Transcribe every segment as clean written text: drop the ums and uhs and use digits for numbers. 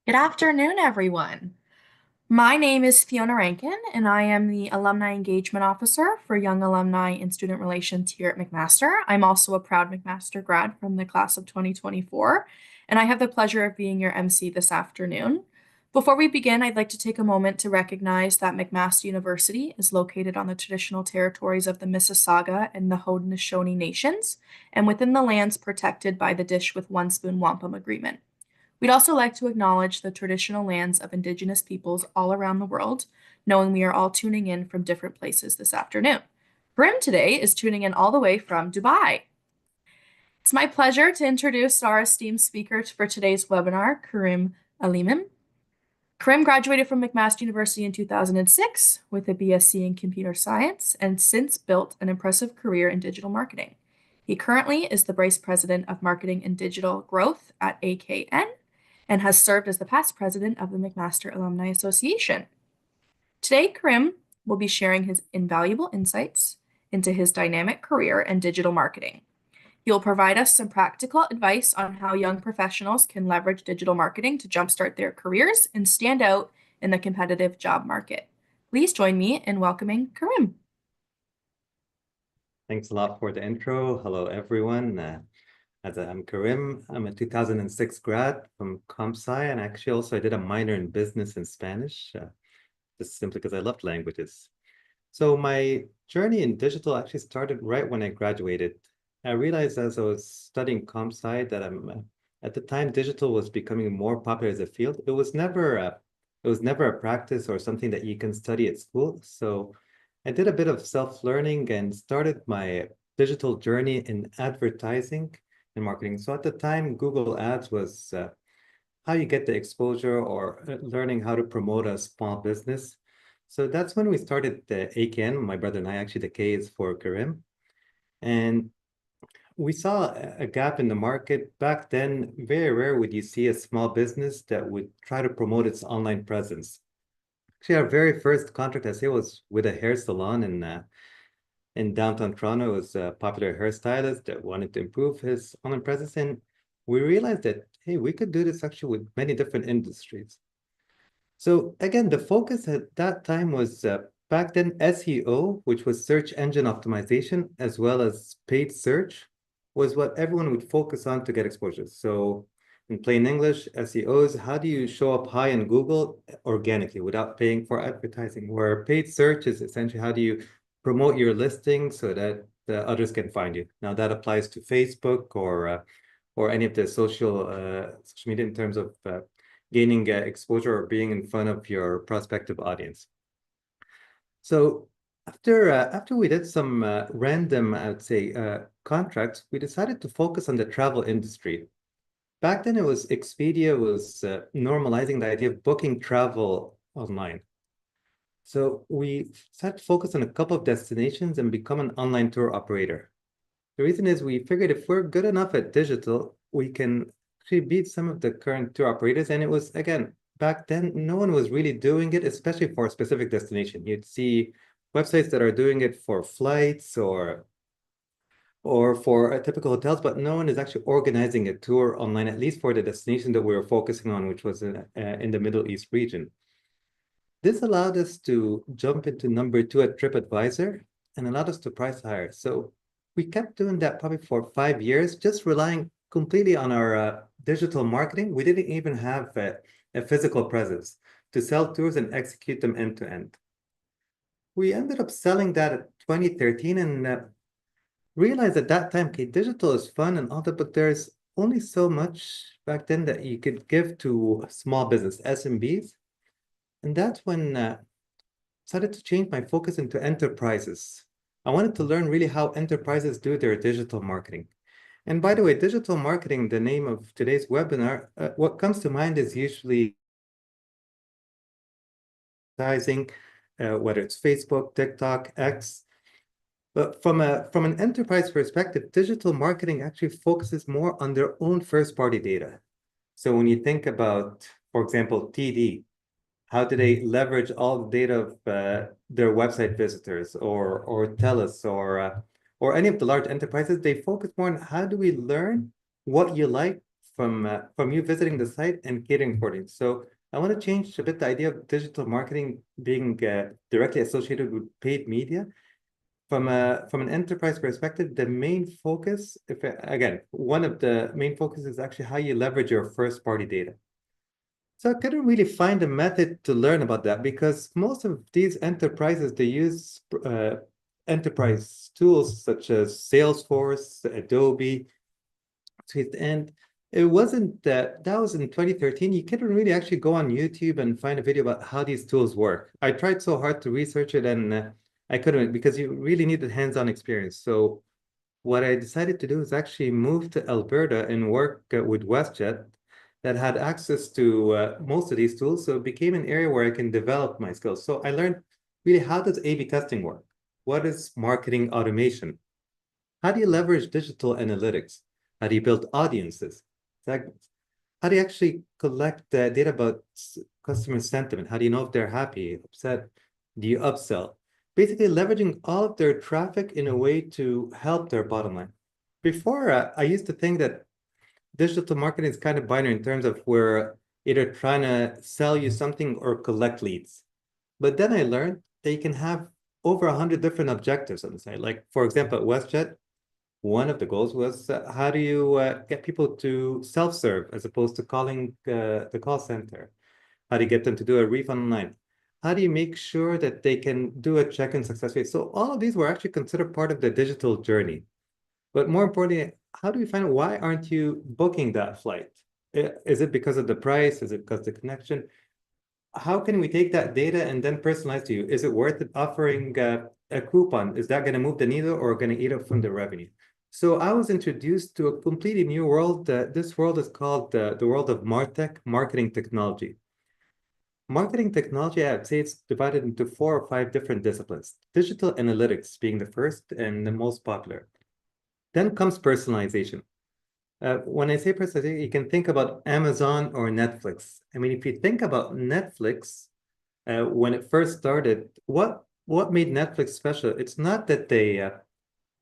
Good afternoon, everyone. My name is Fiona Rankin, and I am the Alumni Engagement Officer for Young Alumni and Student Relations here at McMaster. I'm also a proud McMaster grad from the class of 2024, and I have the pleasure of being your MC this afternoon. Before we begin, I'd like to take a moment to recognize that McMaster University is located on the traditional territories of the Mississauga and the Haudenosaunee Nations, and within the lands protected by the Dish with One Spoon Wampum Agreement. We'd also like to acknowledge the traditional lands of Indigenous peoples all around the world, knowing we are all tuning in from different places this afternoon. Brim today is tuning in all the way from Dubai. It's my pleasure to introduce our esteemed speaker for today's webinar, Karim Elemam. Karim graduated from McMaster University in 2006 with a BSc in computer science and since built an impressive career in digital marketing. He currently is the Vice President of Marketing and Digital Growth at AKN and has served as the past president of the McMaster Alumni Association. Today, Karim will be sharing his invaluable insights into his dynamic career in digital marketing. He will provide us some practical advice on how young professionals can leverage digital marketing to jumpstart their careers and stand out in the competitive job market. Please join me in welcoming Karim. Thanks a lot for the intro. Hello, everyone. I'm Karim. I'm a 2006 grad from Comp Sci, and actually also I did a minor in business and Spanish, just simply because I loved languages. So my journey in digital actually started right when I graduated. I realized as I was studying Comp Sci that at the time digital was becoming more popular as a field. It was never a practice or something that you can study at school. So I did a bit of self-learning and started my digital journey in advertising and marketing. So at the time, Google Ads was how you get the exposure or learning how to promote a small business. So that's when we started the AKN, my brother and I. Actually, the K is for Karim. And we saw a gap in the market. Back then, very rare would you see a small business that would try to promote its online presence. Actually, our very first contract, I say, was with a hair salon in downtown Toronto. It was a popular hairstylist that wanted to improve his online presence. And we realized that, hey, we could do this actually with many different industries. So again, the focus at that time was back then SEO, which was search engine optimization, as well as paid search, was what everyone would focus on to get exposure. So in plain English, SEO is how do you show up high in Google organically without paying for advertising, where paid search is essentially how do you promote your listing so that the others can find you. Now that applies to Facebook or any of the social media in terms of gaining exposure or being in front of your prospective audience. So after we did some random, I would say, contracts, we decided to focus on the travel industry. Back then, it was Expedia was normalizing the idea of booking travel online. So we decided to focus on a couple of destinations and become an online tour operator. The reason is we figured if we're good enough at digital, we can actually beat some of the current tour operators. And it was, again, back then, no one was really doing it, especially for a specific destination. You'd see websites that are doing it for flights or for typical hotels, but no one is actually organizing a tour online, at least for the destination that we were focusing on, which was in the Middle East region. This allowed us to jump into number 2 at TripAdvisor and allowed us to price higher. So we kept doing that probably for 5 years, just relying completely on our digital marketing. We didn't even have a physical presence to sell tours and execute them end to end. We ended up selling that at 2013 and realized at that time, okay, digital is fun and all that, but there's only so much back then that you could give to small business, SMBs. And that's when I decided to change my focus into enterprises. I wanted to learn really how enterprises do their digital marketing. And by the way, digital marketing, the name of today's webinar, what comes to mind is usually advertising, whether it's Facebook, TikTok, X. But from an enterprise perspective, digital marketing actually focuses more on their own first-party data. So when you think about, for example, TD, how do they leverage all the data of their website visitors or TELUS or any of the large enterprises? They focus more on how do we learn what you like from you visiting the site and catering for it. So I want to change a bit the idea of digital marketing being directly associated with paid media. From an enterprise perspective, the main focus, if again, one of the main focus is actually how you leverage your first party data. So I couldn't really find a method to learn about that because most of these enterprises, they use enterprise tools such as Salesforce, Adobe, Suite, and it wasn't that was in 2013. You couldn't really actually go on YouTube and find a video about how these tools work. I tried so hard to research it and I couldn't because you really needed hands-on experience. So what I decided to do is actually move to Alberta and work with WestJet that had access to most of these tools. So it became an area where I can develop my skills. So I learned really how does A/B testing work? What is marketing automation? How do you leverage digital analytics? How do you build audiences, segments? How do you actually collect data about customer sentiment? How do you know if they're happy, upset? Do you upsell? Basically leveraging all of their traffic in a way to help their bottom line. Before, I used to think that digital marketing is kind of binary in terms of we're either trying to sell you something or collect leads. But then I learned that you can have over 100 different objectives on the site. Like, for example, at WestJet, one of the goals was how do you get people to self-serve as opposed to calling the call center? How do you get them to do a refund online? How do you make sure that they can do a check-in success rate? So all of these were actually considered part of the digital journey. But more importantly, how do we find out why aren't you booking that flight? Is it because of the price? Is it because of the connection? How can we take that data and then personalize to you? Is it worth it offering a coupon? Is that going to move the needle or going to eat up from the revenue? So I was introduced to a completely new world. This world is called the world of MarTech, marketing technology. Marketing technology, I'd say it's divided into 4 or 5 different disciplines. Digital analytics being the first and the most popular. Then comes personalization. When I say personalization, you can think about Amazon or Netflix. I mean, if you think about Netflix, when it first started, what made Netflix special? It's not that they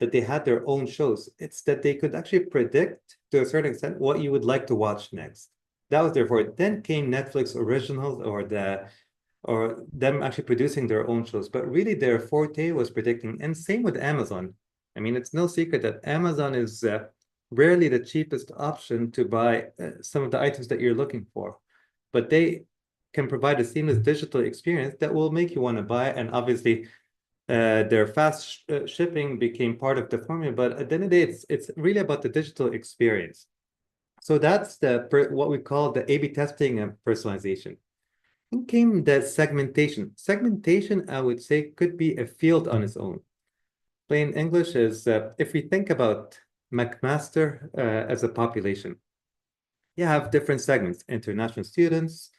had their own shows. It's that they could actually predict to a certain extent what you would like to watch next. That was therefore. Then came Netflix originals or them actually producing their own shows. But really their forte was predicting. And same with Amazon. I mean, it's no secret that Amazon is rarely the cheapest option to buy some of the items that you're looking for. But they can provide a seamless digital experience that will make you want to buy. And obviously, their fast shipping became part of the formula. But at the end of the day, it's really about the digital experience. So that's what we call the A/B testing and personalization. Then came the segmentation. Segmentation, I would say, could be a field on its own. Plain English is if we think about McMaster as a population, you have different segments: international students,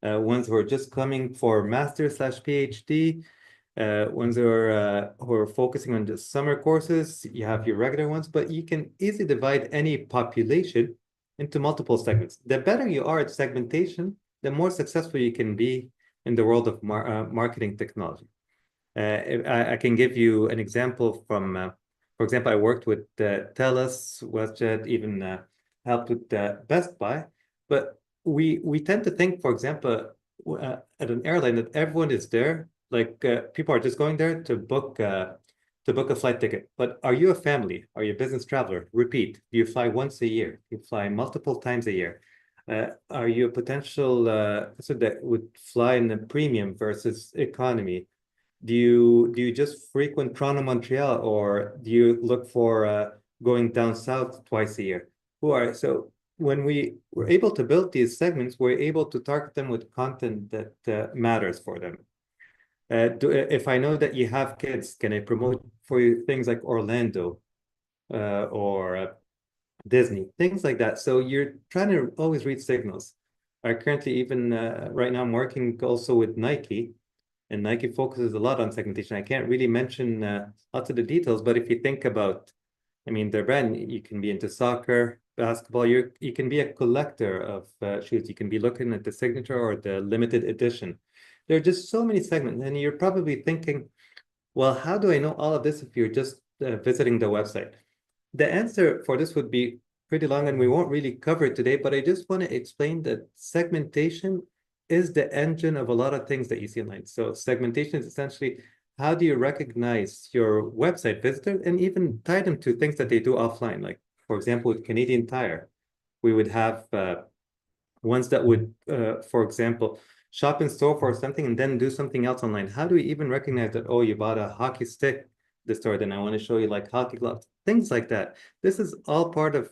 ones who are just coming for master/PhD, ones who are focusing on the summer courses. You have your regular ones, but you can easily divide any population into multiple segments. The better you are at segmentation, the more successful you can be in the world of marketing technology. I can give you an example from, for example, I worked with TELUS, WestJet, even helped with Best Buy. But we tend to think, for example, at an airline that everyone is there, like people are just going there to book a flight ticket. But are you a family? Are you a business traveler? Repeat. Do you fly once a year? Do you fly multiple times a year? Are you a potential person that would fly in a premium versus economy? Do you just frequent Toronto, Montreal, or do you look for going down south twice a year? So when we were able to build these segments, we're able to target them with content that matters for them. If I know that you have kids, can I promote for you things like Orlando or Disney, things like that? So you're trying to always read signals. I currently even right now I'm working also with Nike, and Nike focuses a lot on segmentation. I can't really mention lots of the details, but if you think about, I mean, their brand, you can be into soccer, basketball. You can be a collector of shoes. You can be looking at the signature or the limited edition. There are just so many segments, and you're probably thinking, well, how do I know all of this if you're just visiting the website? The answer for this would be pretty long and we won't really cover it today, but I just want to explain that segmentation is the engine of a lot of things that you see online. So segmentation is essentially how do you recognize your website visitors and even tie them to things that they do offline? Like, for example, with Canadian Tire, we would have ones that would, for example, shop in store for something and then do something else online. How do we even recognize that, oh, you bought a hockey stick this store, then I want to show you like hockey gloves, things like that. This is all part of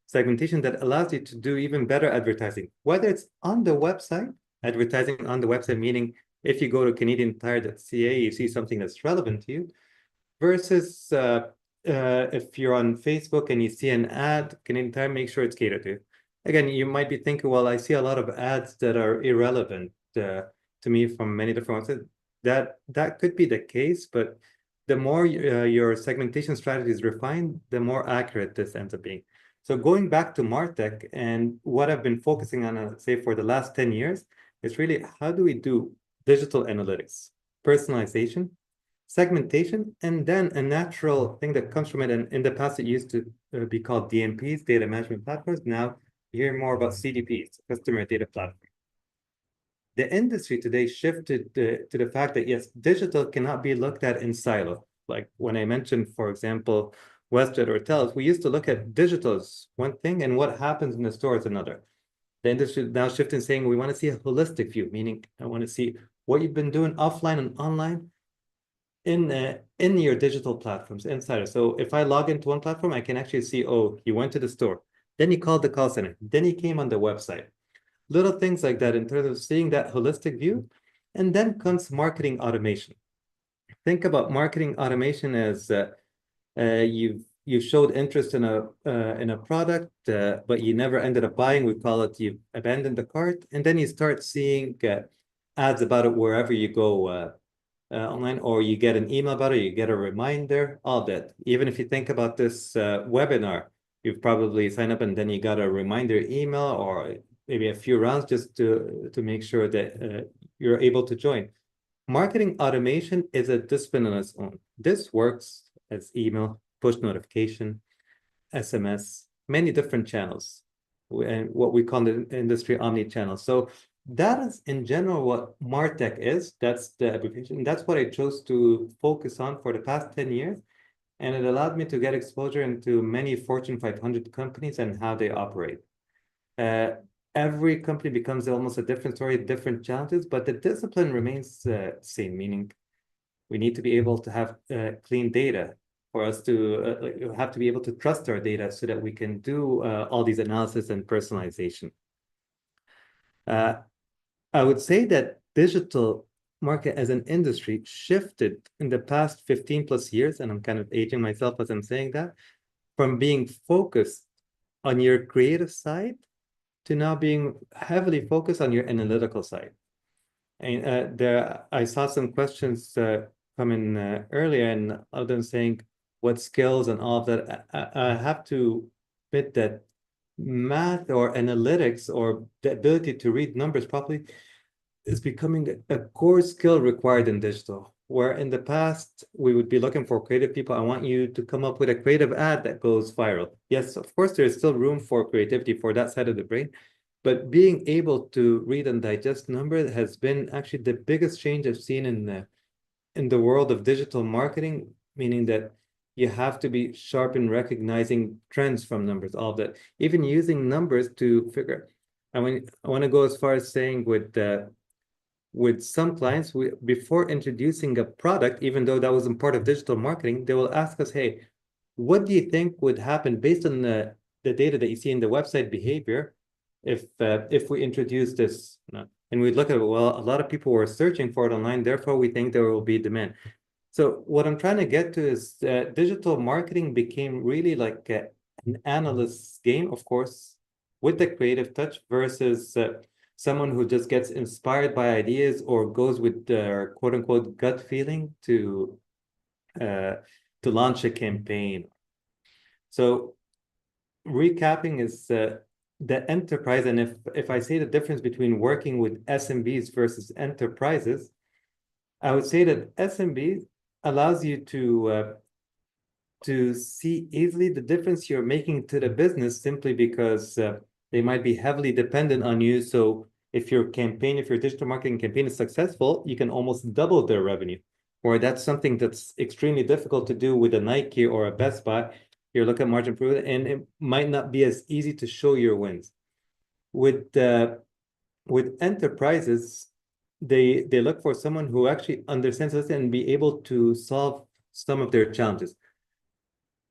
segmentation that allows you to do even better advertising, whether it's on the website, advertising on the website, meaning if you go to CanadianTire.ca, you see something that's relevant to you, versus if you're on Facebook and you see an ad, Canadian Tire, make sure it's catered to you. Again, you might be thinking, well, I see a lot of ads that are irrelevant to me from many different websites. That could be the case, but the more your segmentation strategy is refined, the more accurate this ends up being. So going back to MarTech and what I've been focusing on, say, for the last 10 years, is really how do we do digital analytics, personalization, segmentation, and then a natural thing that comes from it. And in the past, it used to be called DMPs, data management platforms. Now you hear more about CDPs, customer data platform. The industry today shifted to the fact that, yes, digital cannot be looked at in silo. Like when I mentioned, for example, WestJet or TELUS, we used to look at digital as one thing and what happens in the store is another. The industry now shifting, saying we want to see a holistic view, meaning I want to see what you've been doing offline and online in your digital platforms inside. So if I log into one platform, I can actually see, oh, you went to the store, then you called the call center, then you came on the website. Little things like that in terms of seeing that holistic view. And then comes marketing automation. Think about marketing automation as you showed interest in a product, but you never ended up buying. We call it you abandoned the cart, and then you start seeing ads about it wherever you go online, or you get an email about it, you get a reminder, all that. Even if you think about this webinar, you've probably signed up and then you got a reminder email or maybe a few rounds just to make sure that you're able to join. Marketing automation is a discipline on its own. This works as email, push notification, SMS, many different channels, and what we call in the industry omni-channel. So that is in general what MarTech is. That's the abbreviation. That's what I chose to focus on for the past 10 years. And it allowed me to get exposure into many Fortune 500 companies and how they operate. Every company becomes almost a different story, different challenges, but the discipline remains same, meaning we need to be able to have clean data for us to have to be able to trust our data so that we can do all these analysis and personalization. I would say that digital market as an industry shifted in the past 15 plus years, and I'm kind of aging myself as I'm saying that, from being focused on your creative side to now being heavily focused on your analytical side. And I saw some questions come in earlier, and of them saying what skills and all of that. I have to admit that math or analytics or the ability to read numbers properly is becoming a core skill required in digital. Where in the past, we would be looking for creative people. I want you to come up with a creative ad that goes viral. Yes, of course, there's still room for creativity for that side of the brain. But being able to read and digest numbers has been actually the biggest change I've seen in the world of digital marketing, meaning that you have to be sharp in recognizing trends from numbers, all of that. Even using numbers to figure. I want to go as far as saying with some clients, before introducing a product, even though that wasn't part of digital marketing, they will ask us, hey, what do you think would happen based on the data that you see in the website behavior if we introduce this? And we look at it, well, a lot of people were searching for it online, therefore we think there will be demand. So what I'm trying to get to is digital marketing became really like an analyst's game, of course, with the creative touch versus someone who just gets inspired by ideas or goes with their quote unquote gut feeling to launch a campaign. So recapping is the enterprise. And if I say the difference between working with SMBs versus enterprises, I would say that SMBs allows you to to see easily the difference you're making to the business simply because they might be heavily dependent on you. So if your digital marketing campaign is successful, you can almost double their revenue. Or that's something that's extremely difficult to do with a Nike or a Best Buy. You're looking at margin improvement, and it might not be as easy to show your wins. With enterprises, they look for someone who actually understands this and be able to solve some of their challenges.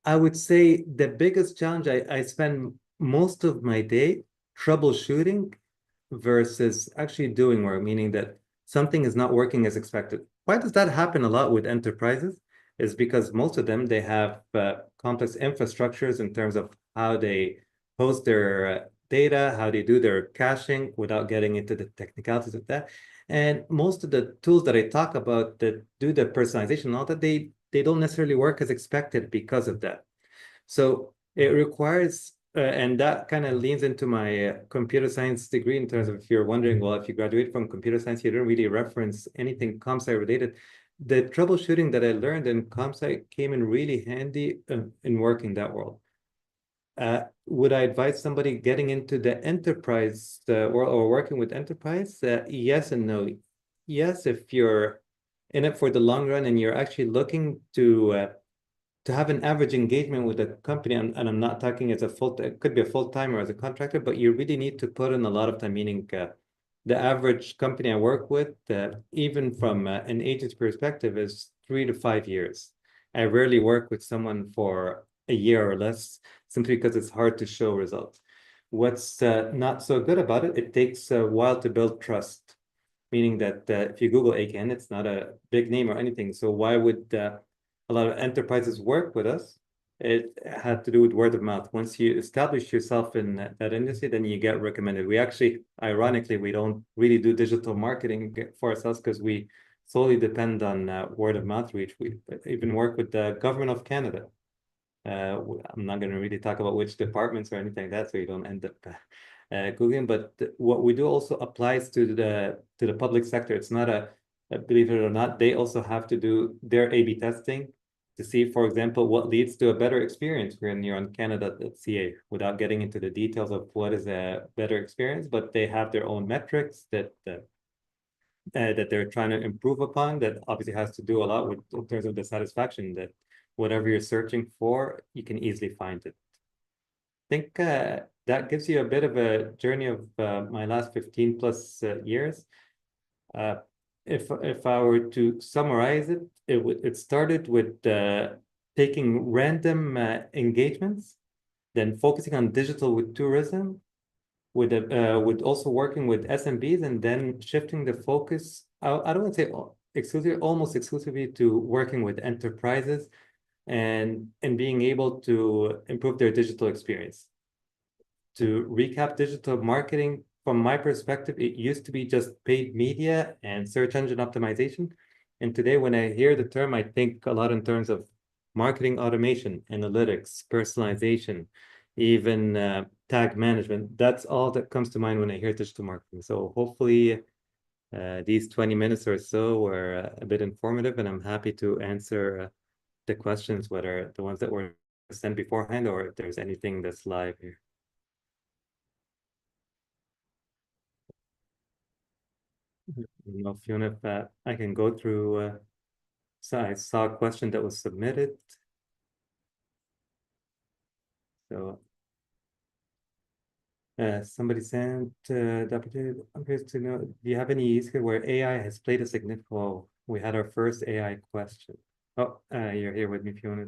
I would say the biggest challenge, I spend most of my day troubleshooting versus actually doing work, meaning that something is not working as expected. Why does that happen a lot with enterprises? Is because most of them, they have complex infrastructures in terms of how they host their data, how they do their caching without getting into the technicalities of that. And most of the tools that I talk about that do the personalization and all that, they don't necessarily work as expected because of that. So it requires, and that kind of leans into my computer science degree in terms of if you're wondering, well, if you graduate from computer science, you don't really reference anything comp sci related. The troubleshooting that I learned in comp sci came in really handy in working that world. Would I advise somebody getting into the enterprise world or working with enterprise? Yes and no. Yes, if you're in it for the long run and you're actually looking to have an average engagement with a company, and I'm not talking as it could be a full-time or as a contractor, but you really need to put in a lot of time, meaning the average company I work with, even from an agent's perspective, is 3 to 5 years. I rarely work with someone for a year or less, simply because it's hard to show results. What's not so good about it, it takes a while to build trust, meaning that if you Google ACAN, it's not a big name or anything. So why would a lot of enterprises work with us? It had to do with word of mouth. Once you establish yourself in that industry, then you get recommended. We actually, ironically, we don't really do digital marketing for ourselves because we solely depend on word of mouth reach. We even work with the government of Canada. I'm not going to really talk about which departments or anything like that, so you don't end up Googling. But what we do also applies to the public sector. It's not believe it or not, they also have to do their A/B testing to see, for example, what leads to a better experience when you're on Canada.ca, without getting into the details of what is a better experience, but they have their own metrics that they're trying to improve upon. That obviously has to do a lot with in terms of the satisfaction that whatever you're searching for, you can easily find it. I think that gives you a bit of a journey of my last 15 plus years. Uh, if I were to summarize it, it started with taking random engagements, then focusing on digital with tourism, with also working with SMBs, and then shifting the focus. I don't want to say exclusively, almost exclusively to working with enterprises and being able to improve their digital experience. To recap digital marketing, from my perspective, it used to be just paid media and search engine optimization. And today, when I hear the term, I think a lot in terms of marketing automation, analytics, personalization, even tag management. That's all that comes to mind when I hear digital marketing. So hopefully these 20 minutes or so were a bit informative, and I'm happy to answer the questions, whether the ones that were sent beforehand or if there's anything that's live here. You know, Fiona, if I can go through, so I saw a question that was submitted. So somebody sent the opportunity. I'm curious to know, do you have any use case where AI has played a significant role? We had our first AI question. Oh, you're here with me, Fiona.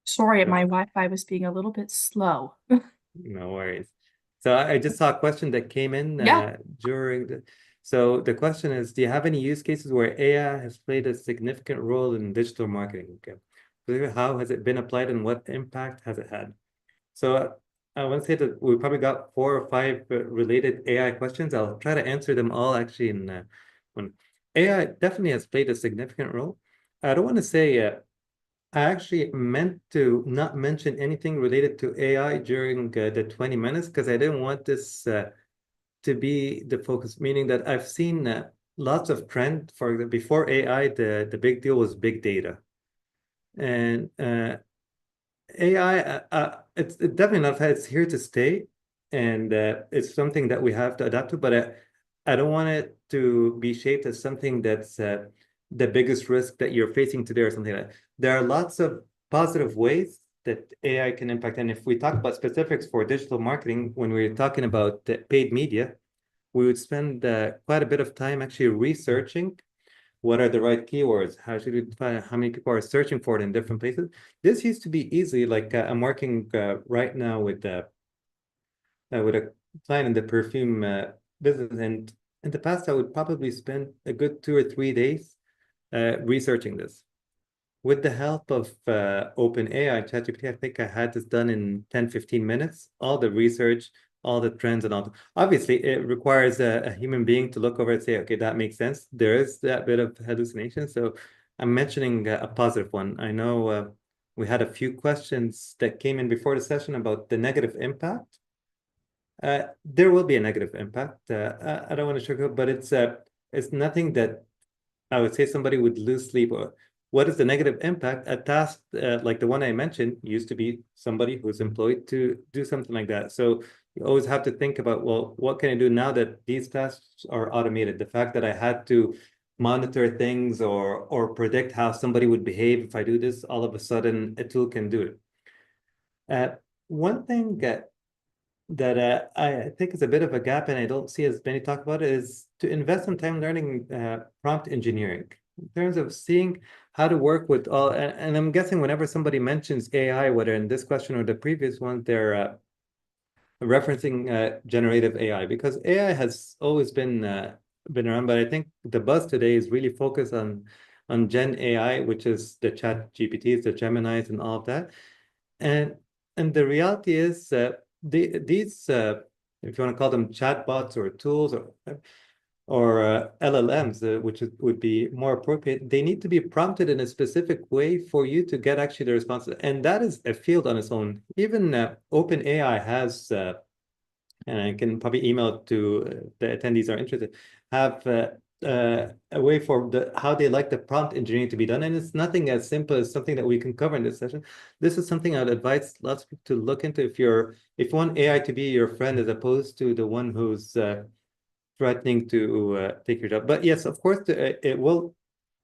Sorry, So, my Wi-Fi was being a little bit slow. no worries. So I just saw a question that came in Yeah. during the. So the question is, do you have any use cases where AI has played a significant role in digital marketing? Okay. So how has it been applied and what impact has it had? So I want to say that we probably got 4 or 5 related AI questions. I'll try to answer them all actually in when AI definitely has played a significant role. I don't want to say I actually meant to not mention anything related to AI during the 20 minutes because I didn't want this to be the focus, meaning that I've seen lots of trend for before AI, the big deal was big data. And AI, it's definitely not, it's here to stay, and it's something that we have to adapt to. But I don't want it to be shaped as something that's the biggest risk that you're facing today or something like that. There are lots of positive ways that AI can impact. And if we talk about specifics for digital marketing, when we're talking about paid media, we would spend quite a bit of time actually researching what are the right keywords, how should we define how many people are searching for it in different places. This used to be easy. Like I'm working right now with a client in the perfume business, and in the past I would probably spend a good 2 or 3 days researching this. With the help of OpenAI, ChatGPT, I think I had this done in 10, 15 minutes, all the research, all the trends and all. Obviously, it requires a human being to look over and say, okay, that makes sense. There is that bit of hallucination. So I'm mentioning a positive one. I know we had a few questions that came in before the session about the negative impact. There will be a negative impact. I don't want to sugarcoat, but it's nothing that I would say somebody would lose sleep. Or what is the negative impact? A task like the one I mentioned used to be somebody who's employed to do something like that. So you always have to think about, well, what can I do now that these tasks are automated? The fact that I had to monitor things or predict how somebody would behave if I do this, all of a sudden a tool can do it. One thing that I think is a bit of a gap, and I don't see as many talk about it, is to invest some time learning prompt engineering in terms of seeing how to work with all. And I'm guessing whenever somebody mentions AI, whether in this question or the previous one, they're referencing generative AI, because AI has always been around, but I think the buzz today is really focused on Gen AI, which is the Chat GPTs, the Geminis, and all of that. And and the reality is these if you want to call them chatbots or tools or LLMs, would be more appropriate, they need to be prompted in a specific way for you to get actually the response. And that is a field on its own. Even OpenAI has, and I can probably email to the attendees are interested, have a way for how they like the prompt engineering to be done. And it's nothing as simple as something that we can cover in this session. This is something I'd advise lots of people to look into if you want AI to be your friend as opposed to the one who's threatening to take your job. But yes, of course, it will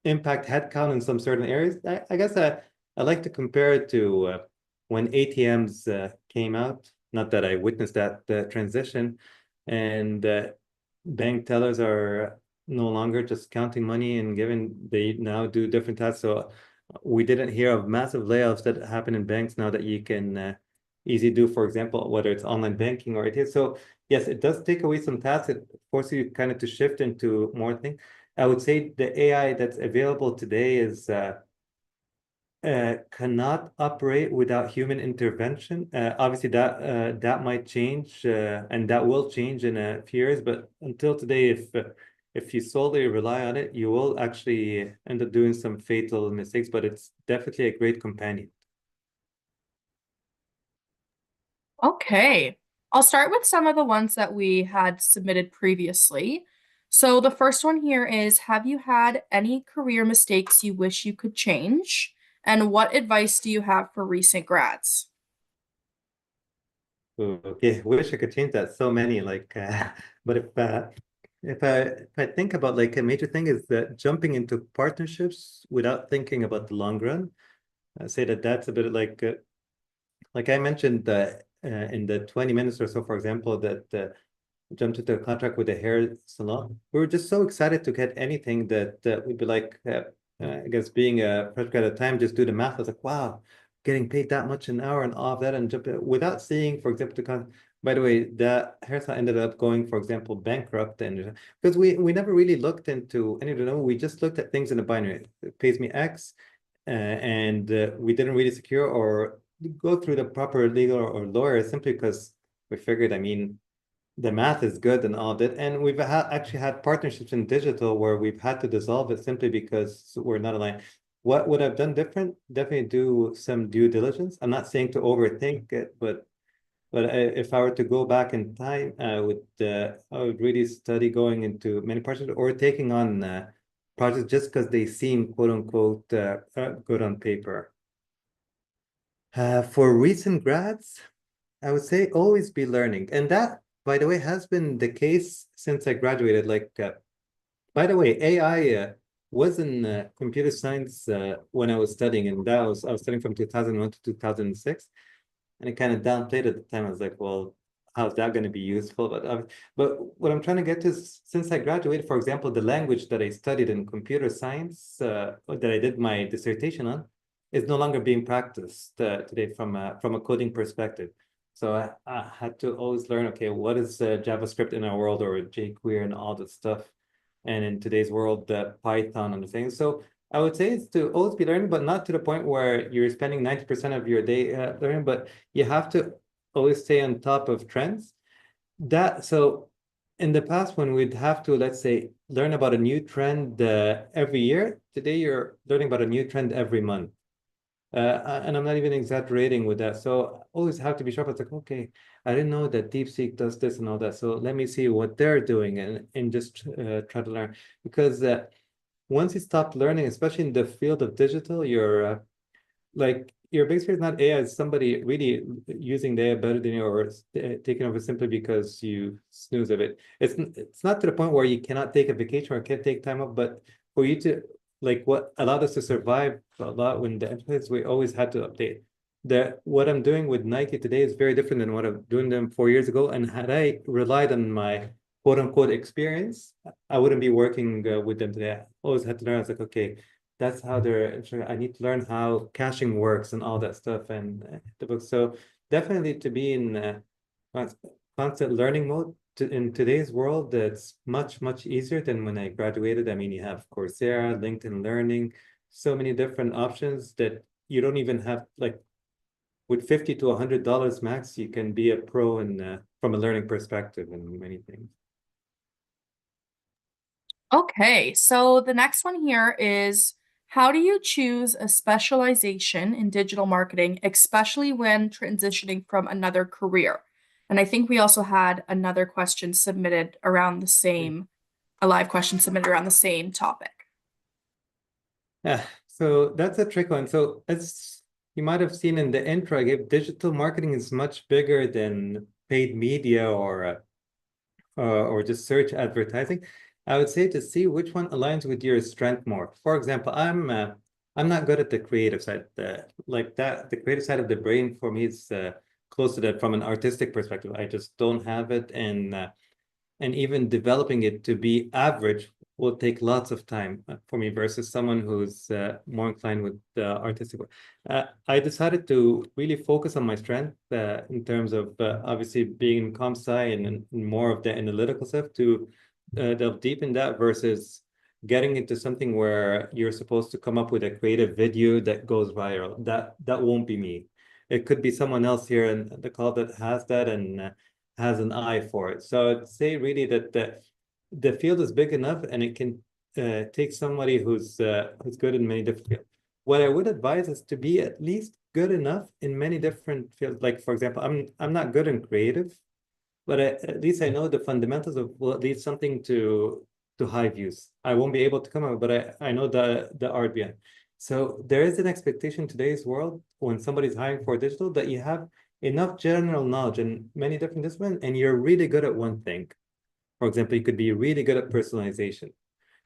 impact headcount in some certain areas. I guess I like to compare it to when ATMs came out. Not that I witnessed that transition, and bank tellers are no longer just counting money and giving. They now do different tasks. So we didn't hear of massive layoffs that happen in banks now that you can easily do, for example, whether it's online banking or it is. So yes, it does take away some tasks. It forces you kind of to shift into more things. I would say the AI that's available today is cannot operate without human intervention. Obviously, that might change, and that will change in a few years. But until today, if you solely rely on it, you will actually end up doing some fatal mistakes. But it's definitely a great companion. Okay. I'll start with some of the ones that we had submitted previously. So the first one here is, have you had any career mistakes you wish you could change? And what advice do you have for recent grads? Ooh, okay, wish I could change that. So many, like, but if I think about like a major thing is that jumping into partnerships without thinking about the long run. I say that that's a bit like I mentioned in the 20 minutes or so, for example, that jumped into a contract with a hair salon. We were just so excited to get anything that we'd be like, I guess being a fresh grad at the time, just do the math. I was like, wow, getting paid that much an hour and all of that, and jump without seeing, for example, by the way, that hair salon ended up going, for example, bankrupt, and because we never really looked into any of the, we just looked at things in the binary. It pays me X, and we didn't really secure or go through the proper legal or lawyer simply because we figured, I mean, the math is good and all that. And we've actually had partnerships in digital where we've had to dissolve it simply because we're not aligned. What would I've done different? Definitely do some due diligence. I'm not saying to overthink it, but if I were to go back in time, I would really study going into many projects or taking on projects just because they seem quote unquote good on paper. For recent grads, I would say always be learning. And that, by the way, has been the case since I graduated. By the way, AI was in computer science when I was studying, and I was studying from 2001 to 2006, and it kind of downplayed at the time. I was like, well, how's that going to be useful? But what I'm trying to get to is, since I graduated, for example, the language that I studied in computer science, that I did my dissertation on, is no longer being practiced today from a coding perspective. So I had to always learn, okay, what is JavaScript in our world, or jQuery and all that stuff, and in today's world, Python and the things. So I would say it's to always be learning, but not to the point where you're spending 90% of your day learning, but you have to always stay on top of trends. So in the past, when we'd have to, let's say, learn about a new trend every year, today you're learning about a new trend every month. And I'm not even exaggerating with that. So always have to be sharp. It's like, okay, I didn't know that DeepSeek does this and all that. So let me see what they're doing, and just try to learn. Because once you stop learning, especially in the field of digital, like your big fear is not AI, it's somebody really using the AI better than you, or taking over simply because you snooze a bit. It's not to the point where you cannot take a vacation or can't take time off, but for you to, like, what allowed us to survive a lot when the internet, we always had to update. What I'm doing with Nike today is very different than what I'm doing them 4 years ago. And had I relied on my quote unquote experience, I wouldn't be working with them today. I always had to learn. I was like, okay, that's how I need to learn how caching works and all that stuff, and the book. So definitely to be in constant learning mode in today's world, that's much, much easier than when I graduated. I mean, you have Coursera, LinkedIn Learning, so many different options that you don't even have, like, with $50 to $100 max, you can be a pro in from a learning perspective in many things. Okay, so the next one here is how do you choose a specialization in digital marketing, especially when transitioning from another career? And I think we also had another question submitted around the same, a live question submitted around the same topic. Yeah, so that's a trick one. So as you might have seen in the intro I gave, digital marketing is much bigger than paid media or just search advertising. I would say to see which one aligns with your strength more. For example, I'm not good at the creative side. Like that, the creative side of the brain for me is close to that from an artistic perspective. I just don't have it, and even developing it to be average will take lots of time for me versus someone who's more inclined with artistic work. I decided to really focus on my strength in terms of obviously being in comp sci and more of the analytical stuff, to delve deep in that versus getting into something where you're supposed to come up with a creative video that goes viral. That won't be me. It could be someone else here in the call that has that, and has an eye for it. So I'd say really that the field is big enough, and it can take somebody who's good in many different fields. What I would advise is to be at least good enough in many different fields. Like, for example, I'm not good in creative, but at least I know the fundamentals of, well, at least something to high views. I won't be able to come up, but I know the art behind. So there is an expectation in today's world when somebody's hiring for digital that you have enough general knowledge in many different disciplines, and you're really good at one thing. For example, you could be really good at personalization.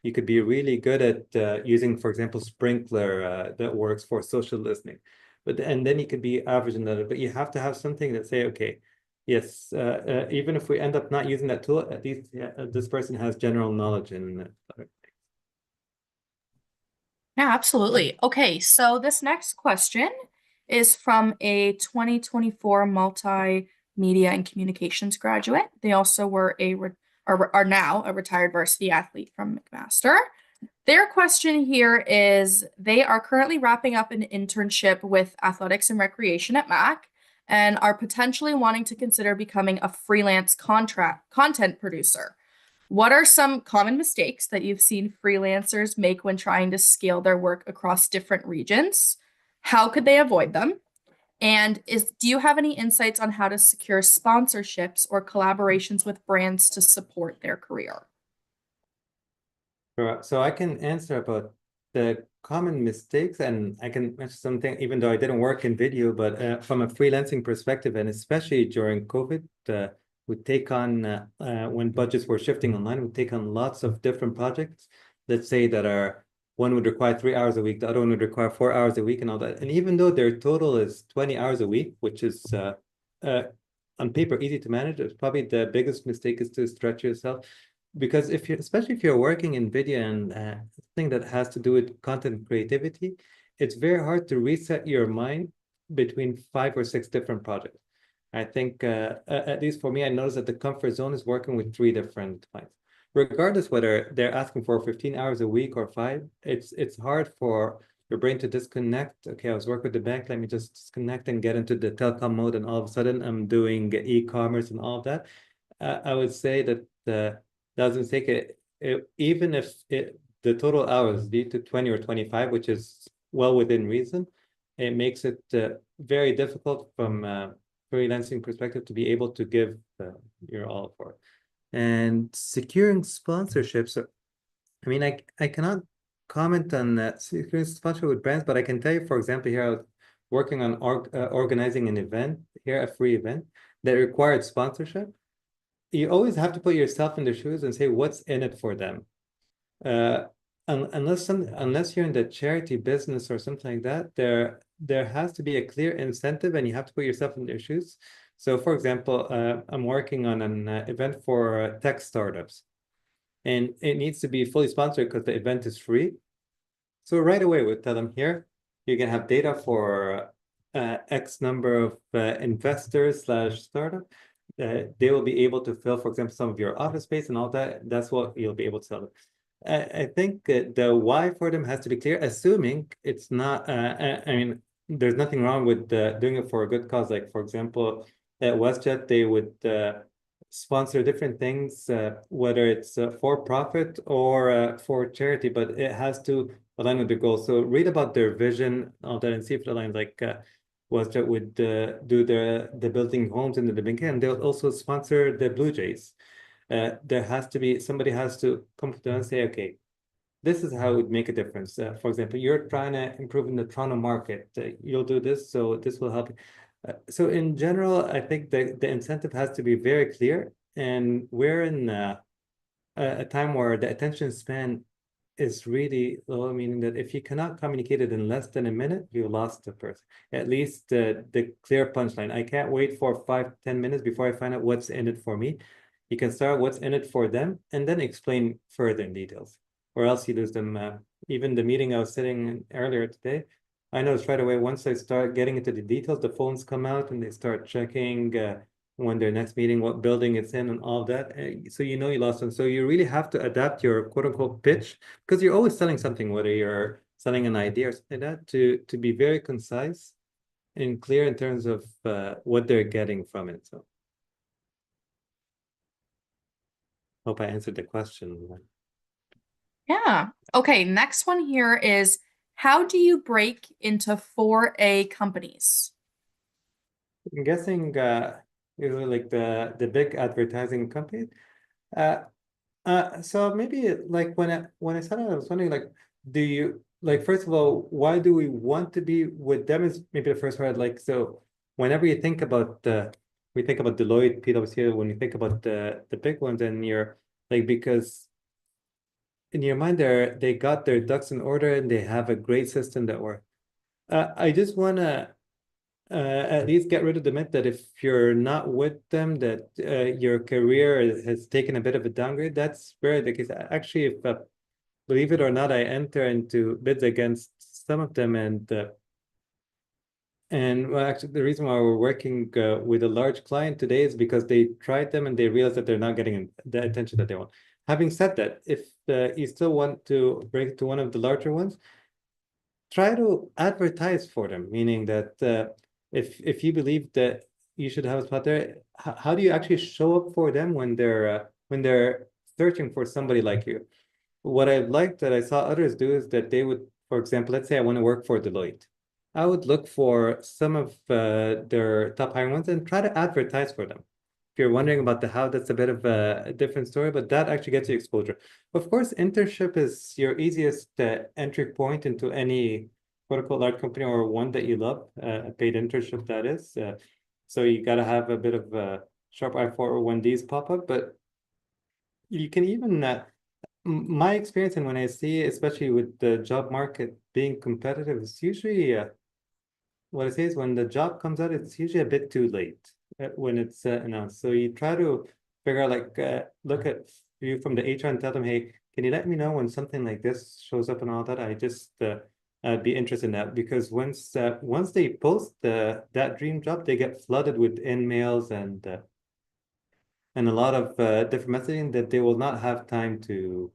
You could be really good at using, for example, Sprinkler that works for social listening. And then you could be average in that. But you have to have something that say, okay, yes, even if we end up not using that tool, at least this person has general knowledge in. Yeah, absolutely. Okay, so this next question is from a 2024 multimedia and communications graduate. They also were are now a retired varsity athlete from McMaster. Their question here is they are currently wrapping up an internship with athletics and recreation at Mac and are potentially wanting to consider becoming a freelance contract content producer. What are some common mistakes that you've seen freelancers make when trying to scale their work across different regions? How could they avoid them? And do you have any insights on how to secure sponsorships or collaborations with brands to support their career? So I can answer about the common mistakes, and I can mention something, even though I didn't work in video, but from a freelancing perspective, and especially during COVID, we take on, when budgets were shifting online, we take on lots of different projects, let's say that are, one would require 3 hours a week, the other one would require 4 hours a week and all that. And even though their total is 20 hours a week, which is uh, on paper easy to manage, it's probably the biggest mistake is to stretch yourself. Because if you're, especially if you're working in video and thing that has to do with content creativity, it's very hard to reset your mind between 5 or 6 different projects. I think, at least for me, I noticed that the comfort zone is working with 3 different clients. Regardless whether they're asking for 15 hours a week or 5, it's hard for your brain to disconnect. Okay, I was working with the bank, let me just disconnect and get into the telecom mode, and all of a sudden I'm doing e-commerce and all of that. I would say that the doesn't take even if the total hours lead to 20 or 25, which is well within reason, it makes it very difficult from a freelancing perspective to be able to give your all for it. And securing sponsorships, I mean, I cannot comment on securing sponsorship with brands, but I can tell you, for example, here I was working on organizing an event here, a free event that required sponsorship. You always have to put yourself in their shoes and say what's in it for them. Uh, unless you're in the charity business or something like that, there has to be a clear incentive, and you have to put yourself in their shoes. So, for example, I'm working on an event for tech startups, and it needs to be fully sponsored because the event is free. So right away, we tell them here, you can have data for X number of investors slash startup. They will be able to fill, for example, some of your office space and all that. That's what you'll be able to sell. I think the why for them has to be clear, assuming it's not, I mean, there's nothing wrong with doing it for a good cause. Like, for example, at WestJet, they would sponsor different things, whether it's for profit or for charity, but it has to align with the goal. So read about their vision, all that, and see if it aligns. Like WestJet would do the building homes in the Dominican, and they'll also sponsor the Blue Jays. There has to be, somebody has to come to them and say, okay, this is how it would make a difference. For example, you're trying to improve in the Toronto market. You'll do this, so this will help. So in general, I think the incentive has to be very clear. And we're in a time where the attention span is really low, meaning that if you cannot communicate it in less than a minute, you lost the person. At least the clear punchline. I can't wait for 5-10 minutes before I find out what's in it for me. You can start what's in it for them and then explain further in details, or else you lose them. Even the meeting I was sitting in earlier today, I noticed right away, once I start getting into the details, the phones come out and they start checking when their next meeting, what building it's in and all that. So you know you lost them. So you really have to adapt your quote unquote pitch, because you're always selling something, whether you're selling an idea or something like that, to be very concise and clear in terms of what they're getting from it. So hope I answered the question. Yeah. Okay, next one here is how do you break into 4A companies? I'm guessing usually like the big advertising companies. Uh, so maybe like when I started, I was wondering, like, do you, like, first of all, why do we want to be with them is maybe the first word. Like, so whenever you think about we think about Deloitte, PwC, when you think about the big ones, and you're like, because in your mind they got their ducks in order and they have a great system that works. I just wanna at least get rid of the myth that if you're not with them, that your career has taken a bit of a downgrade. That's very the case. Actually, if believe it or not, I enter into bids against some of them, and well, actually, the reason why we're working with a large client today is because they tried them and they realized that they're not getting the attention that they want. Having said that, if you still want to break to one of the larger ones, try to advertise for them, meaning that if you believe that you should have a spot there, how do you actually show up for them when they're searching for somebody like you? What I've liked that I saw others do is that they would, for example, let's say I want to work for Deloitte. I would look for some of their top hiring ones and try to advertise for them. you're wondering about the how, that's a bit of a different story, but that actually gets you exposure. Of course, internship is your easiest entry point into any quote unquote large company or one that you love, a paid internship that is. So you got to have a bit of a sharp eye for when these pop up, but you can even my experience and when I see, especially with the job market being competitive, it's usually what I say is when the job comes out, it's usually a bit too late when it's announced. So you try to figure out, like, look at you from the HR and tell them, hey, can you let me know when something like this shows up and all that? I just I'd be interested in that because once they post that dream job, they get flooded with in mails and a lot of different messaging that they will not have time to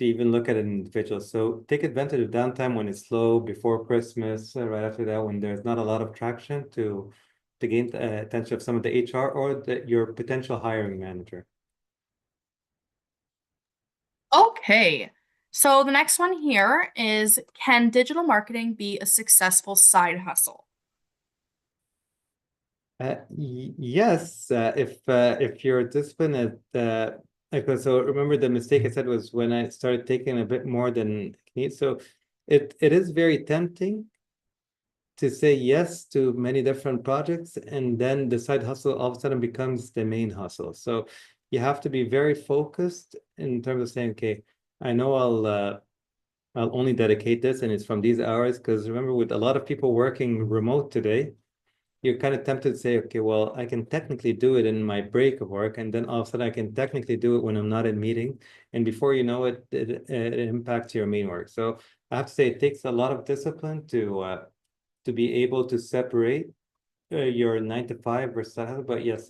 even look at an individual. So take advantage of downtime when it's slow before Christmas, right after that, when there's not a lot of traction to gain the attention of some of the HR or your potential hiring manager. Okay. So the next one here is, can digital marketing be a successful side hustle? Yes, if you're disciplined at okay, so remember the mistake I said was when I started taking a bit more than I need. So it is very tempting to say yes to many different projects, and then the side hustle all of a sudden becomes the main hustle. So you have to be very focused in terms of saying, okay, I know I'll only dedicate this and it's from these hours. Because remember, with a lot of people working remote today, you're kind of tempted to say, okay, well, I can technically do it in my break of work, and then all of a sudden I can technically do it when I'm not in meeting. And before you know it, it impacts your main work. So I have to say it takes a lot of discipline to be able to separate your 9 to 5 versus side hustle. But yes,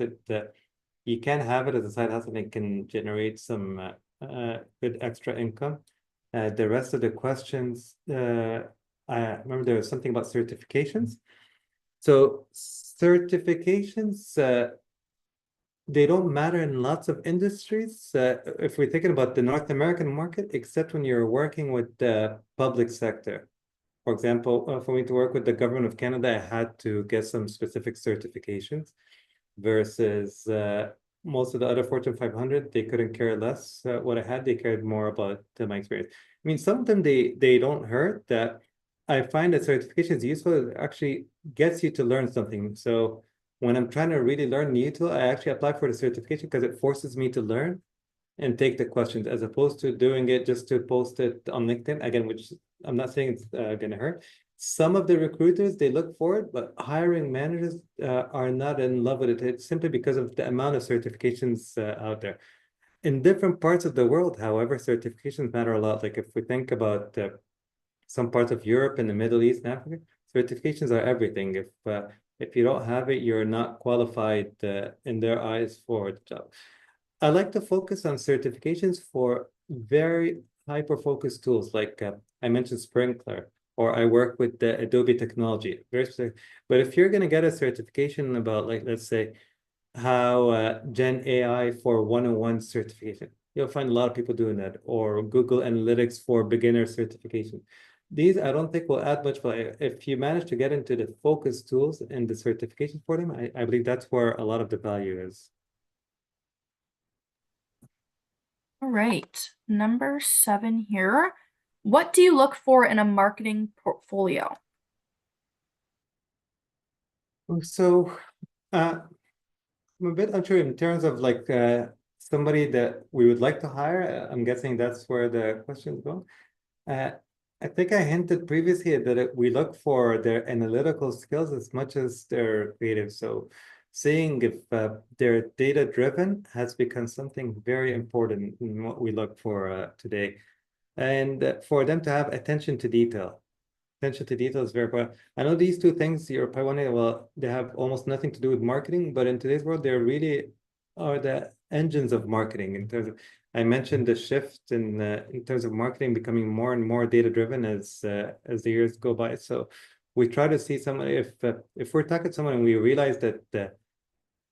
you can have it as a side hustle and it can generate some good extra income. The rest of the questions, I remember there was something about certifications. So certifications, they don't matter in lots of industries. If we're thinking about the North American market, except when you're working with the public sector. For example, for me to work with the government of Canada, I had to get some specific certifications versus most of the other Fortune 500, they couldn't care less what I had. They cared more about my experience. I mean, some of them, they don't hurt. That I find that certification is useful. It actually gets you to learn something. So when I'm trying to really learn new tool, I actually apply for the certification because it forces me to learn and take the questions as opposed to doing it just to post it on LinkedIn again, which I'm not saying it's going to hurt. Some of the recruiters, they look for it, but hiring managers are not in love with it. It's simply because of the amount of certifications out there. In different parts of the world, however, certifications matter a lot. Like if we think about some parts of Europe and the Middle East and Africa, certifications are everything. If you don't have it, you're not qualified in their eyes for the job. I like to focus on certifications for very hyper-focused tools, like I mentioned Sprinkler, or I work with the Adobe technology, very specific. But if you're going to get a certification about, like, let's say, how Gen AI for 101 certification, you'll find a lot of people doing that, or Google Analytics for beginner certification. These I don't think will add much value. If you manage to get into the focus tools and the certification for them, I believe that's where a lot of the value is. All right. Number 7 here. What do you look for in a marketing portfolio? So I'm a bit unsure in terms of like somebody that we would like to hire. I'm guessing that's where the questions go. Uh, I think I hinted previously that we look for their analytical skills as much as their creative. So seeing if they're data-driven has become something very important in what we look for today. And for them to have attention to detail. Attention to detail is very important. I know these two things you're probably wondering, well, they have almost nothing to do with marketing, but in today's world, they really are the engines of marketing in terms of, I mentioned the shift in terms of marketing becoming more and more data-driven as the years go by. So we try to see someone, if we're talking to someone and we realize that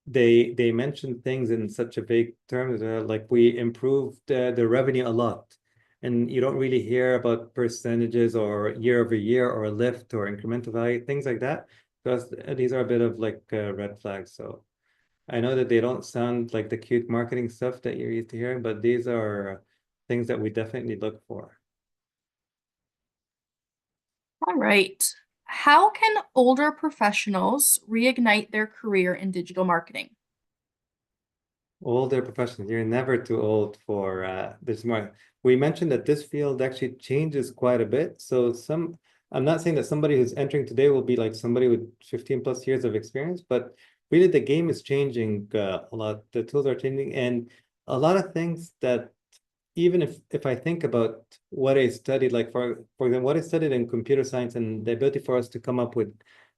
they mentioned things in such a vague terms, like we improved the revenue a lot. And you don't really hear about percentages or year over year or lift or incremental value, things like that. Because these are a bit of like red flags. So I know that they don't sound like the cute marketing stuff that you're used to hearing, but these are things that we definitely look for. All right. How can older professionals reignite their career in digital marketing? Older professionals, you're never too old for this market. We mentioned that this field actually changes quite a bit. So I'm not saying that somebody who's entering today will be like somebody with 15 plus years of experience, but really the game is changing a lot. The tools are changing, and a lot of things that even if I think about what I studied, like for example, what I studied in computer science and the ability for us to come up with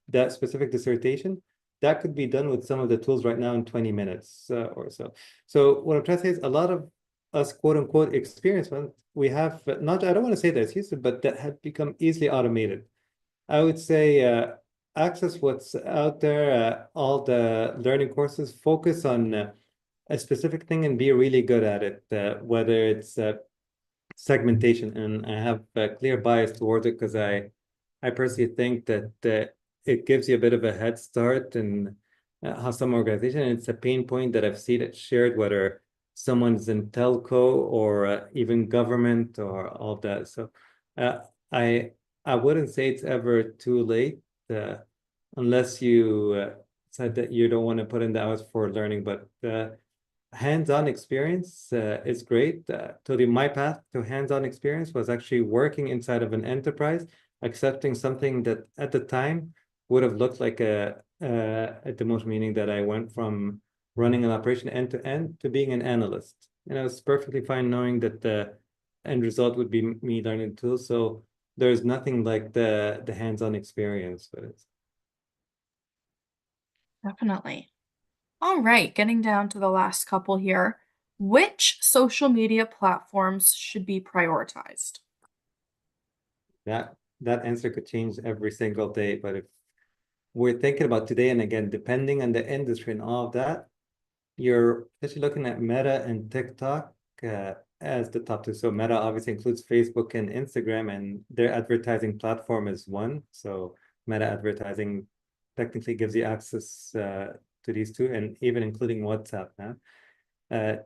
that specific dissertation, that could be done with some of the tools right now in 20 minutes or so. So what I'm trying to say is a lot of us quote unquote experienced ones, we have not, I don't want to say that's used to, but that have become easily automated. I would say access what's out there, all the learning courses, focus on a specific thing and be really good at it, whether it's segmentation. And I have a clear bias towards it because I personally think that it gives you a bit of a head start in how some organization, and it's a pain point that I've seen it shared, whether someone's in telco or even government or all of that. So uh, I I wouldn't say it's ever too late uh, unless you said that you don't want to put in the hours for learning, but hands-on experience is great. Totally, my path to hands-on experience was actually working inside of an enterprise, accepting something that at the time would have looked like at the most, meaning that I went from running an operation end to end to being an analyst. And I was perfectly fine knowing that the end result would be me learning tools. So there's nothing like the hands-on experience with it. Definitely. All right, getting down to the last couple here. Which social media platforms should be prioritized? That answer could change every single day, but if we're thinking about today, and again, depending on the industry and all of that, you're especially looking at Meta and TikTok as the top two. So Meta obviously includes Facebook and Instagram, and their advertising platform is one. So Meta advertising technically gives you access to these two, and even including WhatsApp now.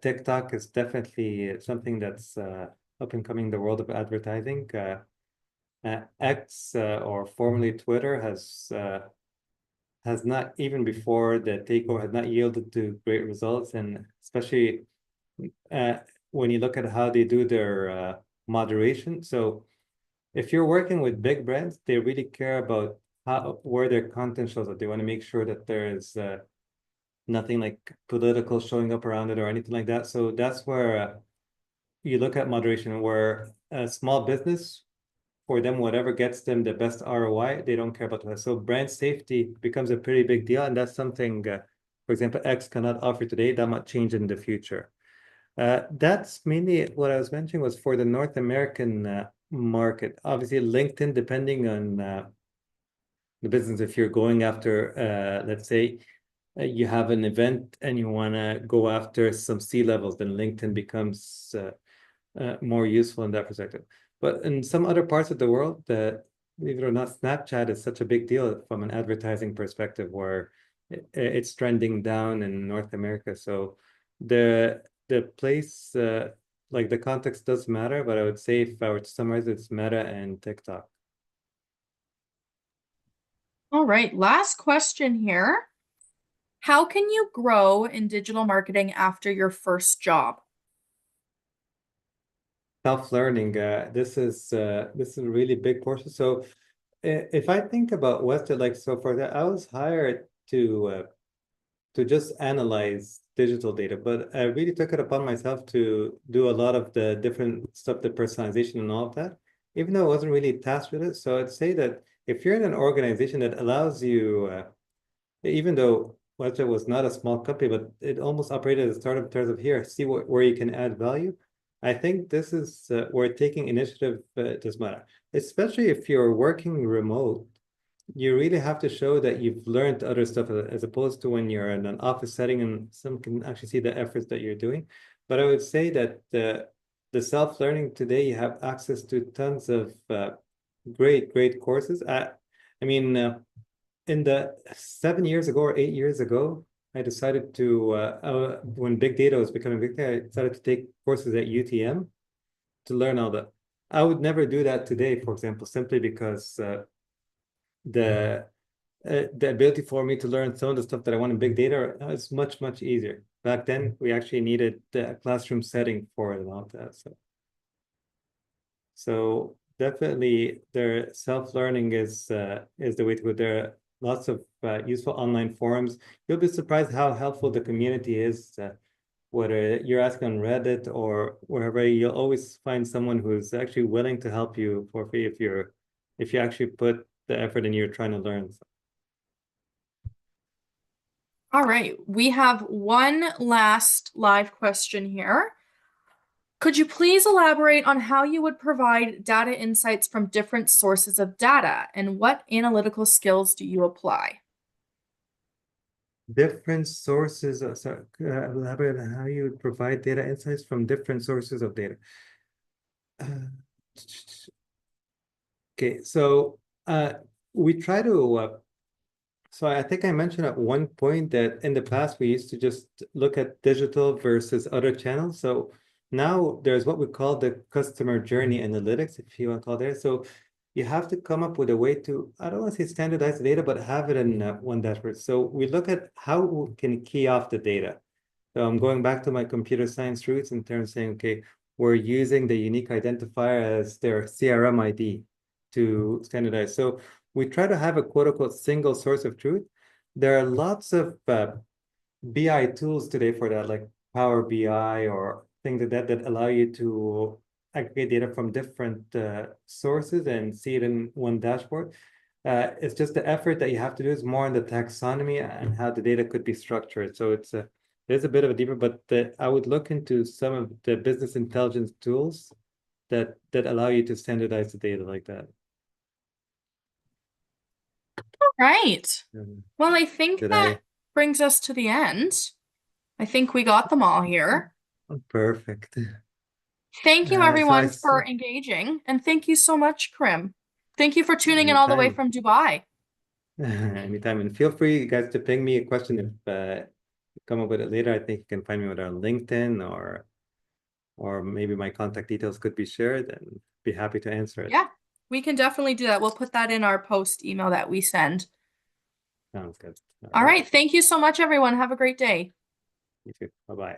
TikTok is definitely something that's up and coming in the world of advertising. X or formerly Twitter has not, even before the takeover, has not yielded to great results, and especially uh, when you look at how they do their moderation. So if you're working with big brands, they really care about where their content shows up. They want to make sure that there is nothing like political showing up around it or anything like that. So that's where you look at moderation, where a small business, for them, whatever gets them the best ROI, they don't care about that. So brand safety becomes a pretty big deal, and that's something, for example, X cannot offer today. That might change in the future. That's mainly what I was mentioning was for the North American market. Obviously, LinkedIn, depending on the business, if you're going after, let's say, you have an event and you want to go after some C-levels, then LinkedIn becomes more useful in that perspective. But in some other parts of the world, believe it or not, Snapchat is such a big deal from an advertising perspective, where it's trending down in North America. So the place, like the context does matter, but I would say if I were to summarize, it's Meta and TikTok. All right, last question here. How can you grow in digital marketing after your first job? Self-learning, this is a really big portion. So if I think about Western, like so for that, I was hired to just analyze digital data, but I really took it upon myself to do a lot of the different stuff, the personalization and all of that, even though I wasn't really tasked with it. So I'd say that if you're in an organization that allows you, even though Webster was not a small company, but it almost operated as a startup in terms of here, see where you can add value. I think this is where taking initiative does matter, especially if you're working remote. You really have to show that you've learned other stuff as opposed to when you're in an office setting and some can actually see the efforts that you're doing. But I would say that the self-learning today, you have access to tons of great courses. I mean, in the 7 years ago or 8 years ago, I decided to, when big data was becoming big data, I decided to take courses at UTM to learn all that. I would never do that today, for example, simply because the the ability for me to learn some of the stuff that I want in big data is much, much easier. Back then, we actually needed a classroom setting for it and all that. So definitely, their self-learning is the way to go. There are lots of useful online forums. You'll be surprised how helpful the community is. Whether you're asking on Reddit or wherever, you'll always find someone who's actually willing to help you for free if you actually put the effort in you're trying to learn. All right, we have one last live question here. Could you please elaborate on how you would provide data insights from different sources of data and what analytical skills do you apply? Different sources of, so elaborate on how you would provide data insights from different sources of data. Okay, so we try to so I think I mentioned at one point that in the past we used to just look at digital versus other channels. So now there's what we call the customer journey analytics, if you want to call it. So you have to come up with a way to, I don't want to say standardize the data, but have it in one dashboard. So we look at how we can key off the data. So I'm going back to my computer science roots in terms of saying, okay, we're using the unique identifier as their CRM ID to standardize. So we try to have a quote unquote single source of truth. There are lots of BI tools today for that, like Power BI or things like that, that allow you to aggregate data from different sources and see it in one dashboard. It's just the effort that you have to do is more in the taxonomy and how the data could be structured. So there's a bit of a deeper, but I would look into some of the business intelligence tools that allow you to standardize the data like that. Right. Well, I think Did that I? brings us to the end. I think we got them all here. Oh, perfect. Thank you, So everyone, for engaging. And thank you so much, Krim. Thank you for tuning in all the way anytime, from Dubai. anytime, and feel free, you guys, to ping me a question if you come up with it later. I think you can find me on LinkedIn or maybe my contact details could be shared, and be happy to answer it. Yeah, we can definitely do that. We'll put that in our post email that we send. Sounds good. All All right. right. Thank you so much, everyone. Have a great day. You too. Bye bye.